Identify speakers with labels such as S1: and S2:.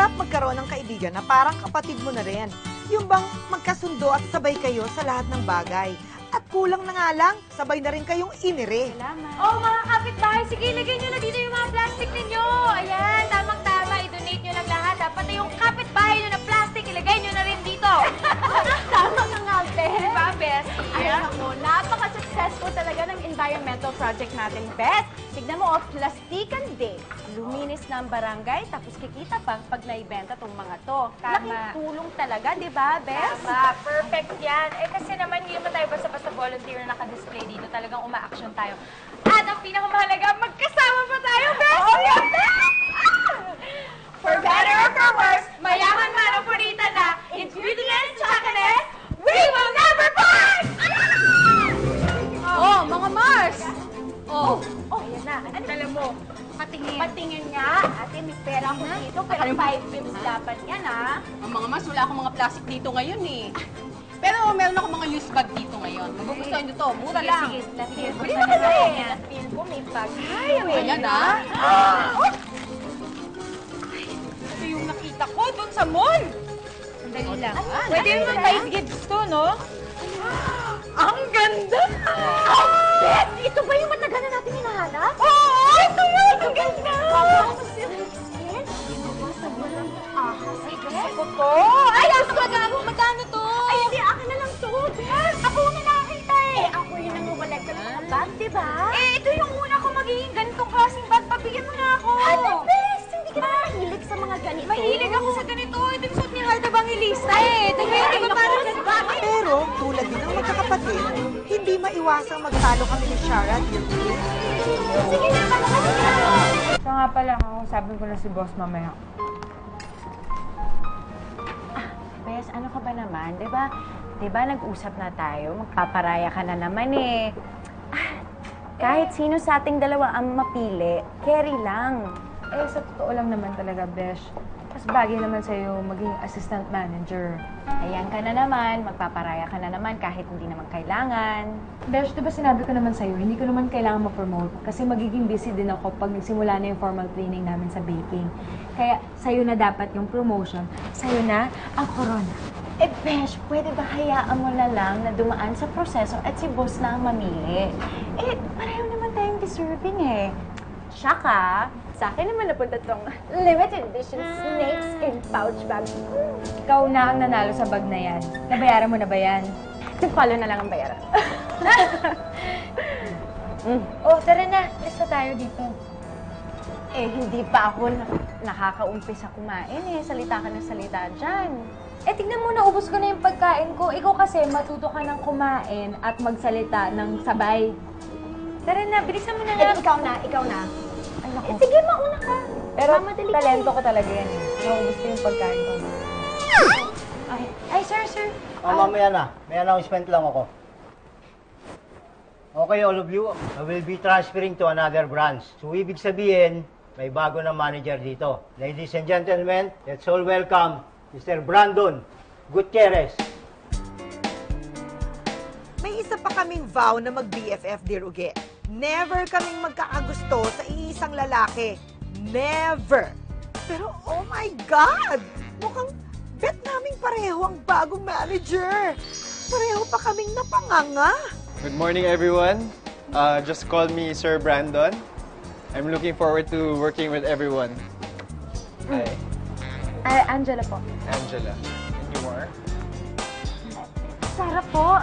S1: Masarap magkaroon ng kaibigan na parang kapatid mo na rin. Yung bang magkasundo at sabay kayo sa lahat ng bagay. At kulang na nga lang, sabay na rin kayong inire.
S2: Salamat.
S3: Oh, mga kapitbahay, sige, ilagay nyo na dito yung mga plastic ninyo. Ayan, tamang-tama, i-donate nyo lang lahat. Pati yung kapitbahay nyo na plastic, ilagay nyo na rin dito.
S2: Tama na nga, Bes.
S3: Diba, Bessie?
S2: Ayan ako, napaka-successful talaga ng environmental project natin, Bes. Tignan mo, Plastikan Day. Luminis na ang barangay, tapos kikita pa pag naibenta tong mga to.
S3: Tama.
S2: Laking tulong talaga, di ba, Bes?
S3: Tama, perfect yan. Eh kasi naman, hindi naman tayo basta-basta volunteer na naka-display dito. Talagang uma-action tayo. At ang pinakamahalaga, magkasama pa tayo, Bessie!
S2: Oh, yeah,
S3: For better or for worse, mayaman man o purita na, ingredients, chocolate, we will never part!
S2: Oh, mga Mars!
S3: Oh,
S2: Ayan na. Ano
S3: alam mo, patingin.
S2: Patingin nga. Ate, may pera ko dito. Pero 5 films dapat yan, ha?
S4: Ang mga mas, wala akong mga plastic dito ngayon eh. Pero meron ako mga used bag dito ngayon. Magugustuhan nyo to, mura lang.
S3: Sige, sige.
S2: Hindi na kasi. Na-feel ko may bag. Ay,
S4: Ayan ah. Ito yung nakita ko doon sa mall.
S3: Sandali lang.
S2: Pwede
S3: Pwede
S2: mo
S3: mo
S2: ba
S3: ba gifts to, no?
S4: Ang ganda!
S2: Beth, ito ba yung matagal na natin hinahanap?
S4: Oo! Ito yun! Ang ganda!
S2: Ako silk skin? Binabasag mo lang yung ahas. Ay, gusto ko to.
S4: Ay, gusto ko magkano to?
S2: Ay, hindi. Akin na lang to. Beth, ako na nakakita eh. Ako yun ang umalag ng mga bag, di ba?
S3: Eh, ito yung una ko magiging ganitong klaseng bag. Pabigyan mo na ako.
S2: Ano, Beth? Hindi ka na mahilig sa mga ganito.
S3: Mahilig ako sa ganito. Ito yung suot ni Heart Evangelista eh. Tingnan
S2: Ay,
S3: di ba
S2: naku,
S3: parang
S2: bakit?
S1: Pero, tulad din ng magkakapatid, hindi maiwasang magtalo kami ni Shara at Yuki.
S2: Sige na, malakas na.
S3: Ito nga pala, sabi ko na si boss mamaya.
S2: Bes, ano ka ba naman? Diba nag-usap na tayo? Magpaparaya ka na naman eh. Kahit sino sa ating dalawa ang mapili, carry lang.
S5: Eh, sa totoo lang naman talaga, Besh. Mas bagay naman sa'yo maging assistant manager.
S2: Ayan ka na naman, magpaparaya ka na naman kahit hindi naman kailangan.
S5: Besh, di ba sinabi ko naman sa'yo, hindi ko naman kailangan ma-promote kasi magiging busy din ako pag nagsimula na yung formal training namin sa baking. Kaya sa'yo na dapat yung promotion, sa'yo na ang corona.
S2: Eh, Besh, pwede ba hayaan mo na lang na dumaan sa proseso at si boss na ang mamili? Eh, pareho naman tayong deserving eh. Siya ka, sa akin naman napunta tong limited edition snakeskin pouch bag.
S5: Ikaw na ang nanalo sa bag na yan. Nabayaran mo na ba yan?
S2: Follow na lang ang bayaran.
S5: Oh, tara na. Lista tayo dito.
S2: Eh, hindi pa ako nakakaumpisa kumain eh. Salita ka ng salita dyan.
S5: Eh, tignan mo, naubos ko na yung pagkain ko. Ikaw kasi, matuto ka ng kumain at magsalita ng sabay. Tara na, bilisan mo na
S2: Eh,
S5: lang.
S2: ikaw na.
S5: Ay, naku.
S2: Eh, sige, mauna ka.
S5: Pero
S2: Mamadali ka
S5: talento ko talaga yan eh. Naubos ko yung pagkain ko. Ay, sir.
S6: Mamaya na. May announcement lang ako. Okay, all of you, I will be transferring to another branch. So, ibig sabihin, may bago na manager dito. Ladies and gentlemen, let's all welcome Mr. Brandon Gutierrez.
S1: May isa pa kaming vow na mag-BFF, Dear Uge. Never kaming magkakagusto sa iisang lalaki. Never! Pero oh my God! Mukhang bet naming pareho ang bagong manager. Pareho pa kaming napanganga.
S7: Good morning, everyone. Just call me Sir Brandon. I'm looking forward to working with everyone. Hi,
S5: Angela po.
S7: Angela. And you are?
S2: Sarah po.